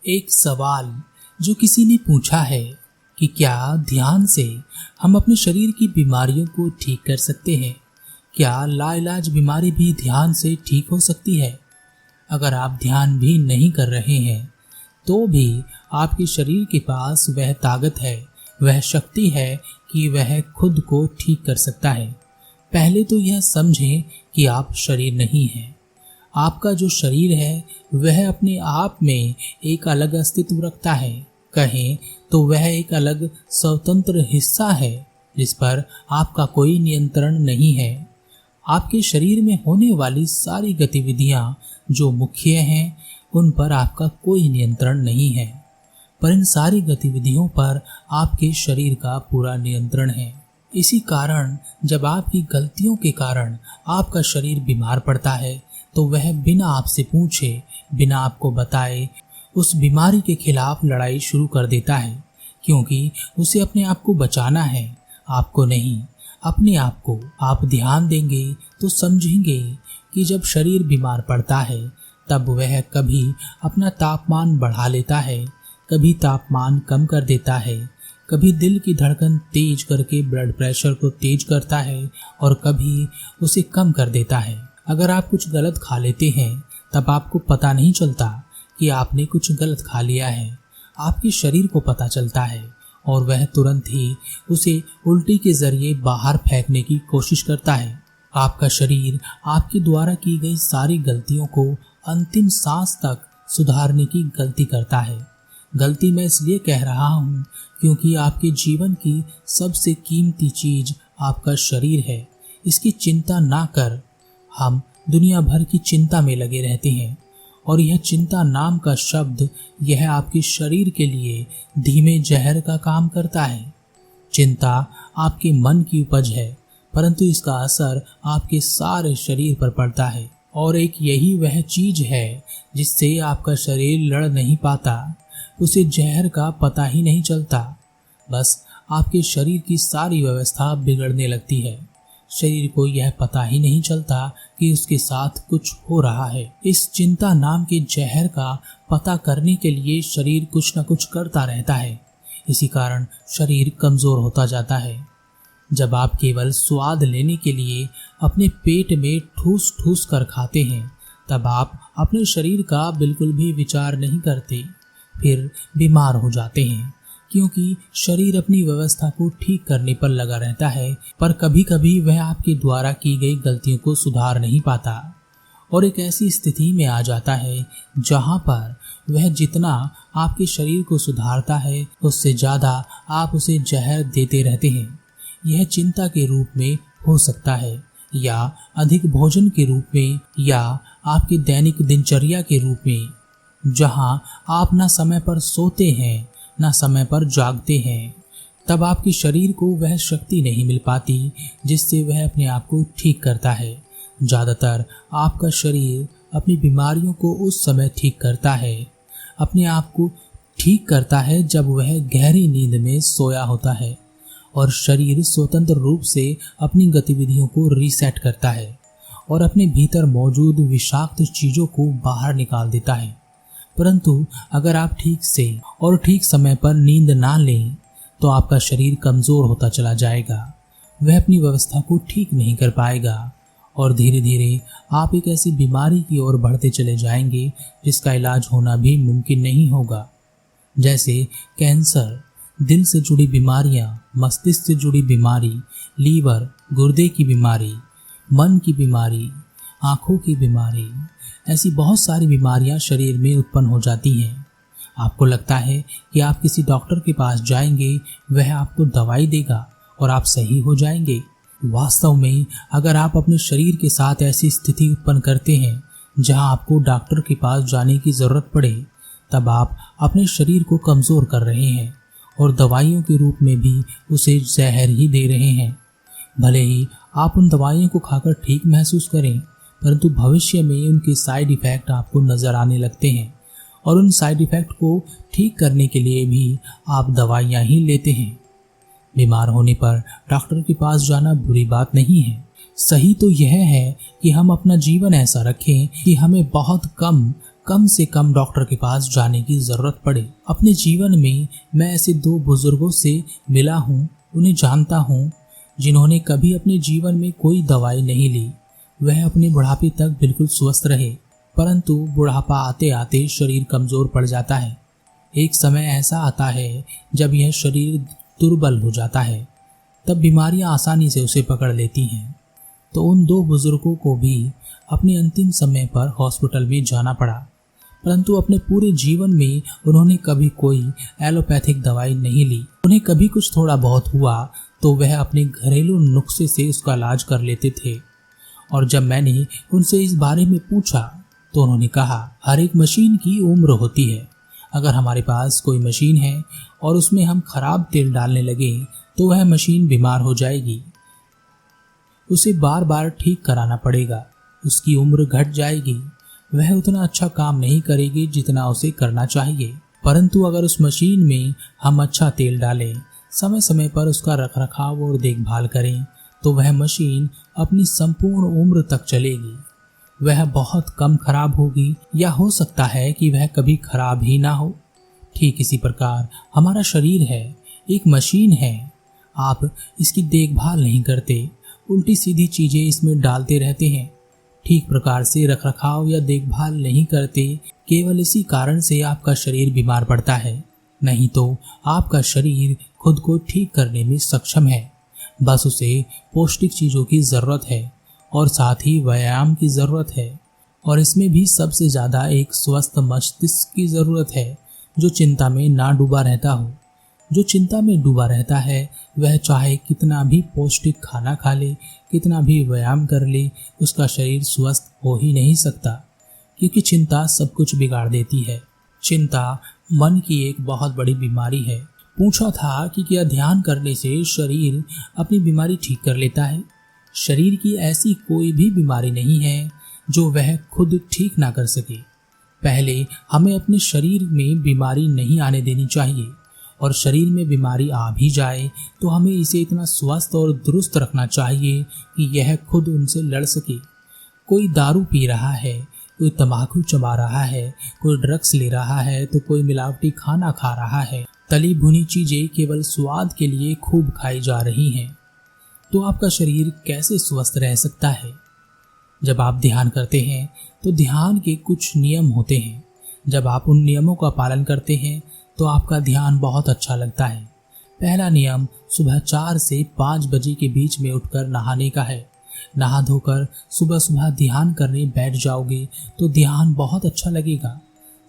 एक सवाल जो किसी ने पूछा है कि क्या ध्यान से हम अपने शरीर की बीमारियों को ठीक कर सकते हैं? क्या लाइलाज बीमारी भी ध्यान से ठीक हो सकती है? अगर आप ध्यान भी नहीं कर रहे हैं तो भी आपके शरीर के पास वह ताकत है, वह शक्ति है कि वह खुद को ठीक कर सकता है। पहले तो यह समझें कि आप शरीर नहीं हैं। आपका जो शरीर है वह अपने आप में एक अलग अस्तित्व रखता है। कहें तो वह एक अलग स्वतंत्र हिस्सा है जिस पर आपका कोई नियंत्रण नहीं है। आपके शरीर में होने वाली सारी गतिविधियां जो मुख्य हैं उन पर आपका कोई नियंत्रण नहीं है, पर इन सारी गतिविधियों पर आपके शरीर का पूरा नियंत्रण है। इसी कारण जब आपकी गलतियों के कारण आपका शरीर बीमार पड़ता है तो वह बिना आपसे पूछे, बिना आपको बताए उस बीमारी के खिलाफ लड़ाई शुरू कर देता है, क्योंकि उसे अपने आप को बचाना है, आपको नहीं। अपने आप को आप ध्यान देंगे तो समझेंगे कि जब शरीर बीमार पड़ता है तब वह कभी अपना तापमान बढ़ा लेता है, कभी तापमान कम कर देता है, कभी दिल की धड़कन तेज करके ब्लड प्रेशर को तेज करता है और कभी उसे कम कर देता है। अगर आप कुछ गलत खा लेते हैं तब आपको पता नहीं चलता कि आपने कुछ गलत खा लिया है, आपके शरीर को पता चलता है और वह तुरंत ही उसे उल्टी के जरिए बाहर फेंकने की कोशिश करता है। आपका शरीर आपके द्वारा की गई सारी गलतियों को अंतिम सांस तक सुधारने की गलती करता है। गलती मैं इसलिए कह रहा हूँ क्योंकि आपके जीवन की सबसे कीमती चीज आपका शरीर है। इसकी चिंता ना कर हम दुनिया भर की चिंता में लगे रहते हैं और यह चिंता नाम का शब्द यह आपके शरीर के लिए धीमे जहर का काम करता है। चिंता आपके मन की उपज है, परंतु इसका असर आपके सारे शरीर पर पड़ता है और एक यही वह चीज है जिससे आपका शरीर लड़ नहीं पाता। उसे जहर का पता ही नहीं चलता, बस आपके शरीर की सारी व्यवस्था बिगड़ने लगती है। शरीर को यह पता ही नहीं चलता कि उसके साथ कुछ हो रहा है। इस चिंता नाम के जहर का पता करने के लिए शरीर कुछ न कुछ करता रहता है। इसी कारण शरीर कमजोर होता जाता है। जब आप केवल स्वाद लेने के लिए अपने पेट में ठूस ठूस कर खाते हैं तब आप अपने शरीर का बिल्कुल भी विचार नहीं करते, फिर बीमार हो जाते हैं, क्योंकि शरीर अपनी व्यवस्था को ठीक करने पर लगा रहता है, पर कभी कभी वह आपके द्वारा की गई गलतियों को सुधार नहीं पाता और एक ऐसी स्थिति में आ जाता है जहां पर वह जितना आपके शरीर को सुधारता है उससे ज्यादा आप उसे जहर देते रहते हैं। यह चिंता के रूप में हो सकता है या अधिक भोजन के रूप में या आपकी दैनिक दिनचर्या के रूप में, जहां आप ना समय पर सोते हैं ना समय पर जागते हैं। तब आपके शरीर को वह शक्ति नहीं मिल पाती जिससे वह अपने आप को ठीक करता है। ज़्यादातर आपका शरीर अपनी बीमारियों को उस समय ठीक करता है, अपने आप को ठीक करता है जब वह गहरी नींद में सोया होता है और शरीर स्वतंत्र रूप से अपनी गतिविधियों को रीसेट करता है और अपने भीतर मौजूद विषाक्त चीज़ों को बाहर निकाल देता है। परंतु अगर आप ठीक से और ठीक समय पर नींद ना लें तो आपका शरीर कमज़ोर होता चला जाएगा, वह अपनी व्यवस्था को ठीक नहीं कर पाएगा और धीरे धीरे आप एक ऐसी बीमारी की ओर बढ़ते चले जाएंगे जिसका इलाज होना भी मुमकिन नहीं होगा, जैसे कैंसर, दिल से जुड़ी बीमारियां, मस्तिष्क से जुड़ी बीमारी, लीवर, गुर्दे की बीमारी, मन की बीमारी, आँखों की बीमारी। ऐसी बहुत सारी बीमारियां शरीर में उत्पन्न हो जाती हैं। आपको लगता है कि आप किसी डॉक्टर के पास जाएंगे, वह आपको दवाई देगा और आप सही हो जाएंगे। वास्तव में अगर आप अपने शरीर के साथ ऐसी स्थिति उत्पन्न करते हैं जहां आपको डॉक्टर के पास जाने की ज़रूरत पड़े, तब आप अपने शरीर को कमज़ोर कर रहे हैं और दवाइयों के रूप में भी उसे जहर ही दे रहे हैं। भले ही आप उन दवाइयों को खाकर ठीक महसूस करें, परंतु भविष्य में उनके साइड इफ़ेक्ट आपको नज़र आने लगते हैं और उन साइड इफ़ेक्ट को ठीक करने के लिए भी आप दवाइयाँ ही लेते हैं। बीमार होने पर डॉक्टर के पास जाना बुरी बात नहीं है। सही तो यह है कि हम अपना जीवन ऐसा रखें कि हमें बहुत कम कम से कम डॉक्टर के पास जाने की जरूरत पड़े। अपने जीवन में मैं ऐसे 2 बुजुर्गों से मिला हूँ, उन्हें जानता हूँ, जिन्होंने कभी अपने जीवन में कोई दवाई नहीं ली। वह अपने बुढ़ापे तक बिल्कुल स्वस्थ रहे, परंतु बुढ़ापा आते आते शरीर कमजोर पड़ जाता है। एक समय ऐसा आता है जब यह शरीर दुर्बल हो जाता है, तब बीमारियां आसानी से उसे पकड़ लेती हैं। तो उन 2 बुजुर्गों को भी अपने अंतिम समय पर हॉस्पिटल में जाना पड़ा, परंतु अपने पूरे जीवन में उन्होंने कभी कोई एलोपैथिक दवाई नहीं ली। उन्हें कभी कुछ थोड़ा बहुत हुआ तो वह अपने घरेलू नुस्खे से उसका इलाज कर लेते थे। और जब मैंने उनसे इस बारे में पूछा तो उन्होंने कहा, हर एक मशीन की उम्र होती है। अगर हमारे पास कोई मशीन है और उसमें हम खराब तेल डालने लगे तो वह मशीन बीमार हो जाएगी, उसे बार बार ठीक कराना पड़ेगा, उसकी उम्र घट जाएगी, वह उतना अच्छा काम नहीं करेगी जितना उसे करना चाहिए। परंतु अगर उस मशीन में हम अच्छा तेल डालें, समय समय पर उसका रखरखाव और देखभाल करें, तो वह मशीन अपनी संपूर्ण उम्र तक चलेगी। वह बहुत कम खराब होगी, या हो सकता है कि वह कभी खराब ही ना हो। ठीक इसी प्रकार हमारा शरीर है, एक मशीन है। आप इसकी देखभाल नहीं करते, उल्टी सीधी चीजें इसमें डालते रहते हैं, ठीक प्रकार से रखरखाव या देखभाल नहीं करते। केवल इसी कारण से आपका शरीर बीमार पड़ता है। नहीं तो आपका शरीर खुद को ठीक करने में सक्षम है। बस उसे पौष्टिक चीजों की जरूरत है और साथ ही व्यायाम की जरूरत है। और इसमें भी सबसे ज्यादा एक स्वस्थ मस्तिष्क की जरूरत है, जो चिंता में ना डूबा रहता हो। जो चिंता में डूबा रहता है वह चाहे कितना भी पौष्टिक खाना खा ले, कितना भी व्यायाम कर ले, उसका शरीर स्वस्थ हो ही नहीं सकता, क्योंकि चिंता सब कुछ बिगाड़ देती है। चिंता मन की एक बहुत बड़ी बीमारी है। पूछा था कि क्या ध्यान करने से शरीर अपनी बीमारी ठीक कर लेता है? शरीर की ऐसी कोई भी बीमारी नहीं है जो वह खुद ठीक ना कर सके। पहले हमें अपने शरीर में बीमारी नहीं आने देनी चाहिए, और शरीर में बीमारी आ भी जाए तो हमें इसे इतना स्वस्थ और दुरुस्त रखना चाहिए कि यह खुद उनसे लड़ सके। कोई दारू पी रहा है, कोई तंबाकू चबा रहा है, कोई ड्रग्स ले रहा है, तो कोई मिलावटी खाना खा रहा है। तली भुनी चीजें केवल स्वाद के लिए खूब खाई जा रही हैं। तो आपका शरीर कैसे स्वस्थ रह सकता है? जब आप ध्यान करते हैं तो ध्यान के कुछ नियम होते हैं। जब आप उन नियमों का पालन करते हैं तो आपका ध्यान बहुत अच्छा लगता है। पहला नियम सुबह 4 से 5 बजे के बीच में उठकर नहाने का है। नहा धोकर सुबह सुबह ध्यान करने बैठ जाओगे तो ध्यान बहुत अच्छा लगेगा।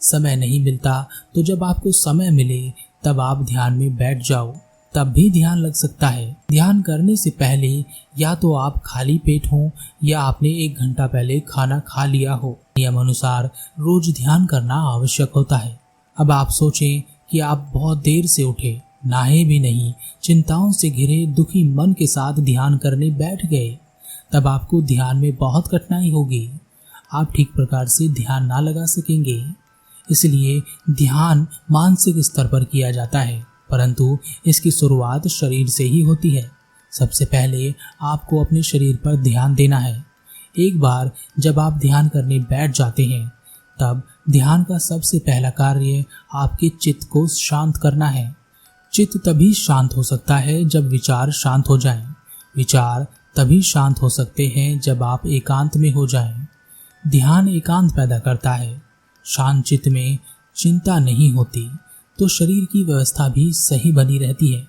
समय नहीं मिलता तो जब आपको समय मिले तब आप ध्यान में बैठ जाओ, तब भी ध्यान लग सकता है। ध्यान करने से पहले या तो आप खाली पेट हो या आपने 1 घंटा पहले खाना खा लिया हो। नियम अनुसार रोज ध्यान करना आवश्यक होता है। अब आप सोचें कि आप बहुत देर से उठे, नहाए भी नहीं, चिंताओं से घिरे दुखी मन के साथ ध्यान करने बैठ गए, तब आपको ध्यान में बहुत कठिनाई होगी। आप ठीक प्रकार से ध्यान ना लगा सकेंगे। इसलिए ध्यान मानसिक स्तर पर किया जाता है, परंतु इसकी शुरुआत शरीर से ही होती है। सबसे पहले आपको अपने शरीर पर ध्यान देना है। एक बार जब आप ध्यान करने बैठ जाते हैं तब ध्यान का सबसे पहला कार्य आपके चित्त को शांत करना है। चित्त तभी शांत हो सकता है जब विचार शांत हो जाएं। विचार तभी शांत हो सकते हैं जब आप एकांत में हो जाएं। ध्यान एकांत पैदा करता है। शांत चित्त में चिंता नहीं होती तो शरीर की व्यवस्था भी सही बनी रहती है।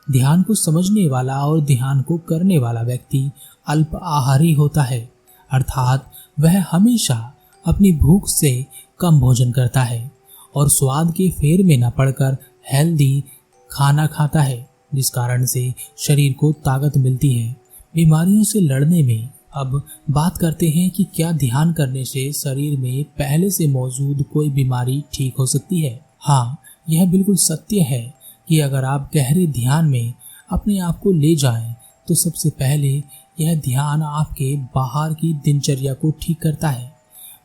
ध्यान को समझने वाला और ध्यान को करने वाला व्यक्ति अल्प आहारी होता है, अर्थात वह हमेशा अपनी भूख से कम भोजन करता है और स्वाद के फेर में न पड़कर हेल्दी खाना खाता है, जिस कारण से शरीर को ताकत मिलती है बीमारियों से लड़ने में। अब बात करते हैं कि क्या ध्यान करने से शरीर में पहले से मौजूद कोई बीमारी ठीक हो सकती है। हाँ, यह बिल्कुल सत्य है कि अगर आप गहरे ध्यान में अपने आप को ले जाएं, तो सबसे पहले यह ध्यान आपके बाहर की दिनचर्या को ठीक करता है।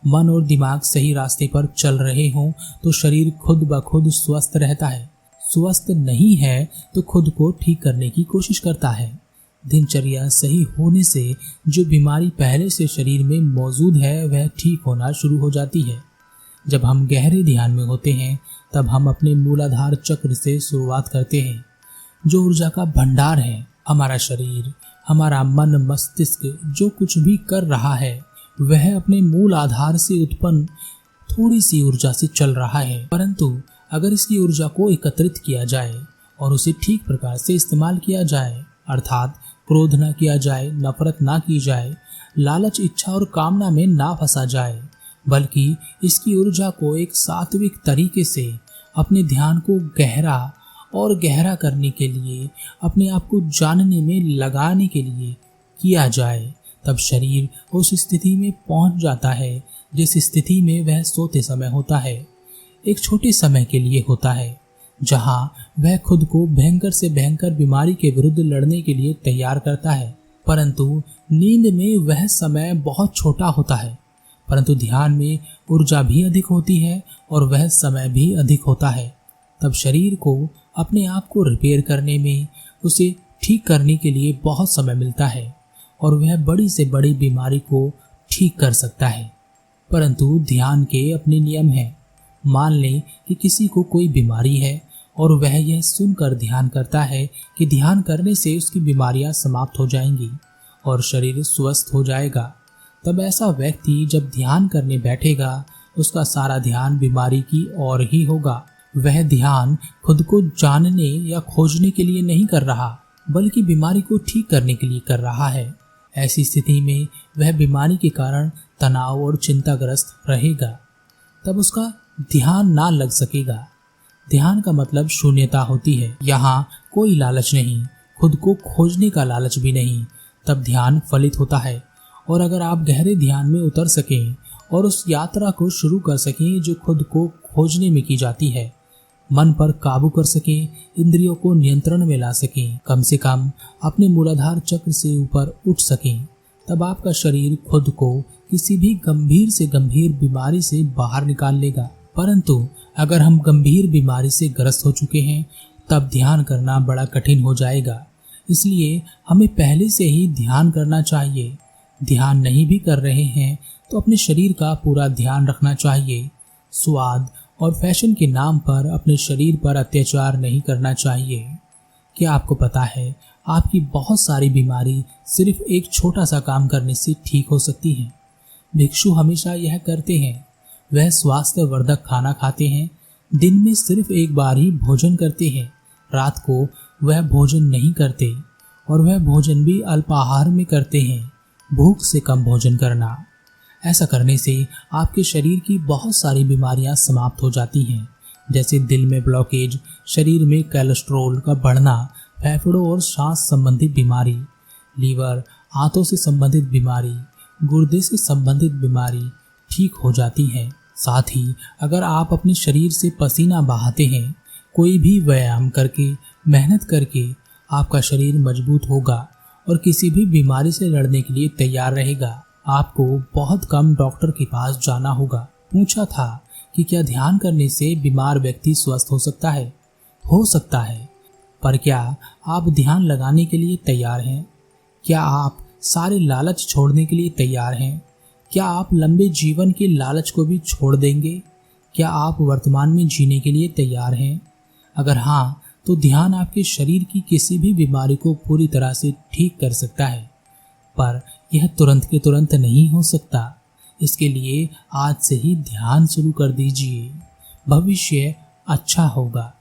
मन और दिमाग सही रास्ते पर चल रहे हों तो शरीर खुद ब खुद स्वस्थ रहता है। स्वस्थ नहीं है तो खुद को ठीक करने की कोशिश करता है। दिनचर्या सही होने से जो बीमारी पहले से शरीर में मौजूद है वह ठीक होना शुरू हो जाती है। जब हम गहरे ध्यान में होते हैं तब हम अपने मूलाधार चक्र से शुरुआत करते हैं, जो ऊर्जा का भंडार है। हमारा शरीर, हमारा मन, मस्तिष्क जो कुछ भी कर रहा है वह अपने मूल आधार से उत्पन्न थोड़ी सी ऊर्जा से चल रहा है। परंतु अगर इसकी ऊर्जा को एकत्रित किया जाए और उसे ठीक प्रकार से इस्तेमाल किया जाए, अर्थात क्रोध ना किया जाए, नफरत ना की जाए, लालच, इच्छा और कामना में ना फंसा जाए, बल्कि इसकी ऊर्जा को एक सात्विक तरीके से अपने ध्यान को गहरा और गहरा करने के लिए, अपने आप को जानने में लगाने के लिए किया जाए, तब शरीर उस स्थिति में पहुंच जाता है जिस स्थिति में वह सोते समय होता है। एक छोटे समय के लिए होता है जहां वह खुद को भयंकर से भयंकर बीमारी के विरुद्ध लड़ने के लिए तैयार करता है। परंतु नींद में वह समय बहुत छोटा होता है, परंतु ध्यान में ऊर्जा भी अधिक होती है और वह समय भी अधिक होता है। तब शरीर को अपने आप को रिपेयर करने में, उसे ठीक करने के लिए बहुत समय मिलता है और वह बड़ी से बड़ी बीमारी को ठीक कर सकता है। परंतु ध्यान के अपने नियम हैं। मान लें कि किसी को कोई बीमारी है और वह यह सुनकर ध्यान करता है कि ध्यान करने से उसकी बीमारियां समाप्त हो जाएंगी और शरीर स्वस्थ हो जाएगा। तब ऐसा व्यक्ति जब ध्यान करने बैठेगा उसका सारा ध्यान बीमारी की ओर ही होगा। वह ध्यान खुद को जानने या खोजने के लिए नहीं कर रहा, बल्कि बीमारी को ठीक करने के लिए कर रहा है। ऐसी स्थिति में वह बीमारी के कारण तनाव और चिंताग्रस्त रहेगा। तब उसका ध्यान ना लग सकेगा। ध्यान का मतलब शून्यता होती है। यहाँ कोई लालच नहीं, खुद को खोजने का लालच भी नहीं। तब ध्यान फलित होता है। और अगर आप गहरे ध्यान में उतर सकें और उस यात्रा को शुरू कर सकें जो खुद को खोजने में की जाती है, मन पर काबू कर सकें, इंद्रियों को नियंत्रण में ला सकें, कम से कम अपने मूलाधार चक्र से ऊपर उठ सकें, तब आपका शरीर खुद को किसी भी गंभीर से गंभीर बीमारी से बाहर निकाल लेगा। परंतु अगर हम गंभीर बीमारी से ग्रस्त हो चुके हैं तब ध्यान करना बड़ा कठिन हो जाएगा। इसलिए हमें पहले से ही ध्यान करना चाहिए। ध्यान नहीं भी कर रहे हैं तो अपने शरीर का पूरा ध्यान रखना चाहिए। स्वाद और फैशन के नाम पर अपने शरीर पर अत्याचार नहीं करना चाहिए। क्या आपको पता है आपकी बहुत सारी बीमारी सिर्फ एक छोटा सा काम करने से ठीक हो सकती है। भिक्षु हमेशा यह करते हैं। वह स्वास्थ्यवर्धक खाना खाते हैं, दिन में सिर्फ एक बार ही भोजन करते हैं, रात को वह भोजन नहीं करते और वह भोजन भी अल्पाहार में करते हैं, भूख से कम भोजन करना। ऐसा करने से आपके शरीर की बहुत सारी बीमारियां समाप्त हो जाती हैं, जैसे दिल में ब्लॉकेज, शरीर में कोलेस्ट्रॉल का बढ़ना, फेफड़ों और सांस संबंधित बीमारी, लीवर, आंतों से संबंधित बीमारी, गुर्दे से संबंधित बीमारी ठीक हो जाती है। साथ ही अगर आप अपने शरीर से पसीना बहाते हैं, कोई भी व्यायाम करके, मेहनत करके, आपका शरीर मजबूत होगा और किसी भी बीमारी से लड़ने के लिए तैयार रहेगा। आपको बहुत कम डॉक्टर के पास जाना होगा। पूछा था कि क्या ध्यान करने से बीमार व्यक्ति स्वस्थ हो सकता है? हो सकता है, पर क्या आप ध्यान लगाने के लिए तैयार हैं? क्या आप सारे लालच छोड़ने के लिए तैयार हैं? क्या आप लंबे जीवन के लालच को भी छोड़ देंगे? क्या आप वर्तमान में जीने के लिए तैयार हैं? अगर हाँ, तो ध्यान आपके शरीर की किसी भी बीमारी को पूरी तरह से ठीक कर सकता है, पर यह तुरंत के तुरंत नहीं हो सकता। इसके लिए आज से ही ध्यान शुरू कर दीजिए। भविष्य अच्छा होगा।